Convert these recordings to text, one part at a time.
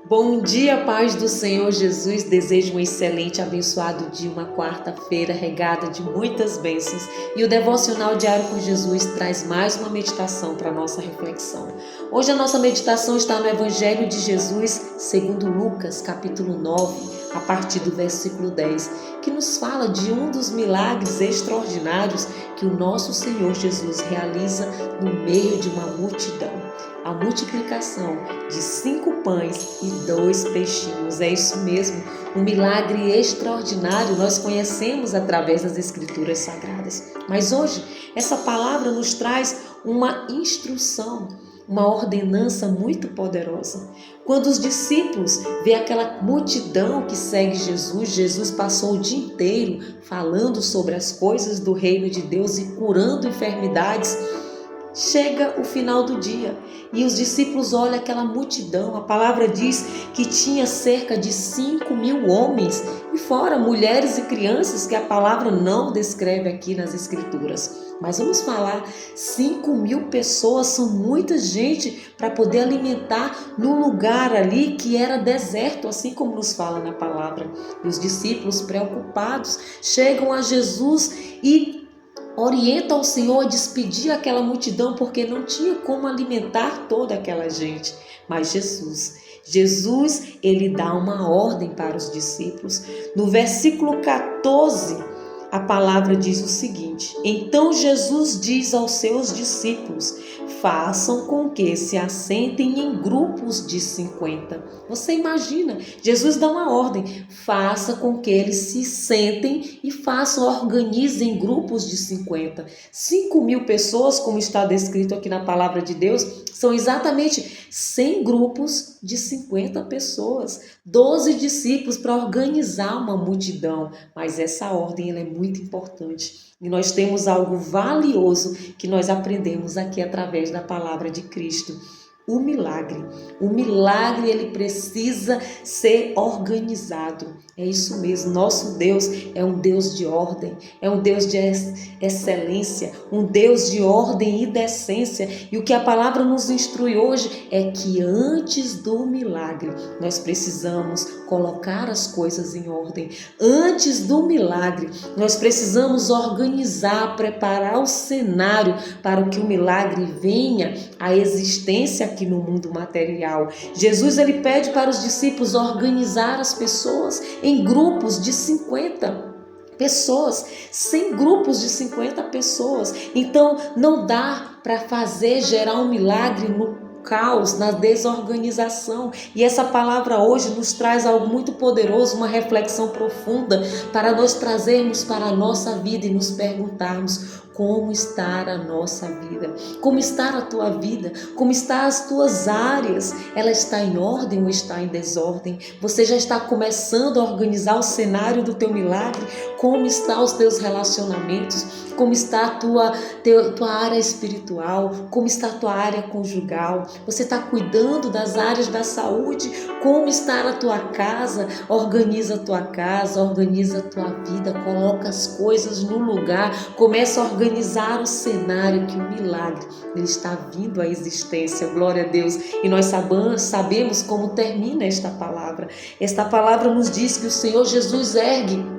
Bom dia, paz do Senhor Jesus. Desejo um excelente, abençoado dia, uma quarta-feira regada de muitas bênçãos. E o Devocional Diário com Jesus traz mais uma meditação para a nossa reflexão. Hoje a nossa meditação está no Evangelho de Jesus, segundo Lucas, capítulo 9, a partir do versículo 10, que nos fala de um dos milagres extraordinários que o nosso Senhor Jesus realiza no meio de uma multidão. A multiplicação de 5 pães e 2 peixinhos. É isso mesmo, um milagre extraordinário nós conhecemos através das Escrituras Sagradas. Mas hoje, essa palavra nos traz uma instrução, uma ordenança muito poderosa. Quando os discípulos veem aquela multidão que segue Jesus, Jesus passou o dia inteiro falando sobre as coisas do reino de Deus e curando enfermidades. Chega o final do dia e os discípulos olham aquela multidão. A palavra diz que tinha cerca de 5.000 homens e fora mulheres e crianças, que a palavra não descreve aqui nas Escrituras. Mas vamos falar, 5.000 pessoas são muita gente para poder alimentar num lugar ali que era deserto, assim como nos fala na palavra. E os discípulos preocupados chegam a Jesus e orienta o Senhor a despedir aquela multidão, porque não tinha como alimentar toda aquela gente. Mas Jesus, ele dá uma ordem para os discípulos. No versículo 14, a palavra diz o seguinte: então Jesus diz aos seus discípulos: façam com que se assentem em grupos de 50. Você imagina, Jesus dá uma ordem: faça com que eles se sentem e organizem grupos de 50. 5.000 pessoas, como está descrito aqui na palavra de Deus, são exatamente 100 grupos de 50 pessoas, 12 discípulos para organizar uma multidão. Mas essa ordem ela é muito importante. E nós temos algo valioso que nós aprendemos aqui através da palavra de Cristo. O milagre ele precisa ser organizado. É isso mesmo, nosso Deus é um Deus de ordem, é um Deus de excelência, um Deus de ordem e decência. E o que a palavra nos instrui hoje é que antes do milagre, nós precisamos colocar as coisas em ordem. Antes do milagre, nós precisamos organizar, preparar o cenário para que o milagre venha à existência aqui no mundo material. Jesus ele pede para os discípulos organizar as pessoas em grupos de 50 pessoas, 100 grupos de 50 pessoas. Então não dá para gerar um milagre no caos, na desorganização. E essa palavra hoje nos traz algo muito poderoso, uma reflexão profunda para nós trazermos para a nossa vida e nos perguntarmos: como está a nossa vida? Como está a tua vida? Como estão as tuas áreas? Ela está em ordem ou está em desordem? Você já está começando a organizar o cenário do teu milagre? Como estão os teus relacionamentos? Como está a tua área espiritual? Como está a tua área conjugal? Você está cuidando das áreas da saúde? Como está a tua casa? Organiza a tua casa, organiza a tua vida, coloca as coisas no lugar, começa a organizar o cenário que o milagre ele está vindo à existência. Glória a Deus. E nós sabemos como termina esta palavra. Esta palavra nos diz que o Senhor Jesus ergue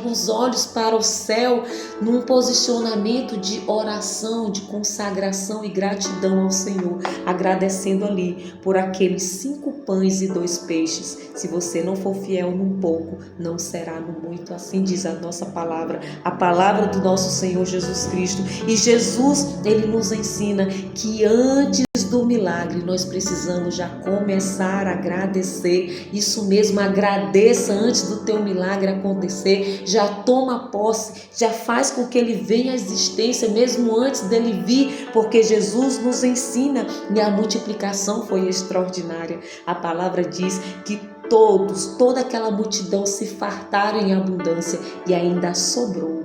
os olhos para o céu num posicionamento de oração, de consagração e gratidão ao Senhor, agradecendo ali por aqueles 5 pães e 2 peixes. Se você não for fiel num pouco, não será no muito. Assim diz a nossa palavra, a palavra do nosso Senhor Jesus Cristo. E Jesus, ele nos ensina que antes do milagre, nós precisamos já começar a agradecer. Isso mesmo, agradeça antes do teu milagre acontecer. Já toma posse, já faz com que ele venha à existência mesmo antes dele vir, porque Jesus nos ensina e a multiplicação foi extraordinária. A palavra diz que toda aquela multidão se fartaram em abundância e ainda sobrou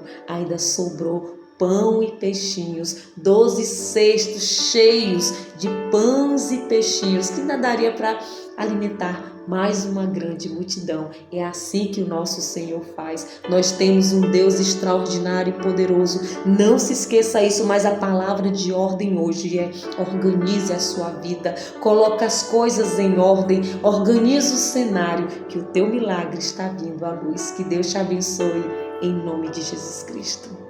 pão e peixinhos, 12 cestos cheios de pães e peixinhos, que ainda daria para alimentar mais uma grande multidão. É assim que o nosso Senhor faz. Nós temos um Deus extraordinário e poderoso. Não se esqueça isso, mas a palavra de ordem hoje é: organize a sua vida, coloque as coisas em ordem, organize o cenário, que o teu milagre está vindo à luz. Que Deus te abençoe, em nome de Jesus Cristo.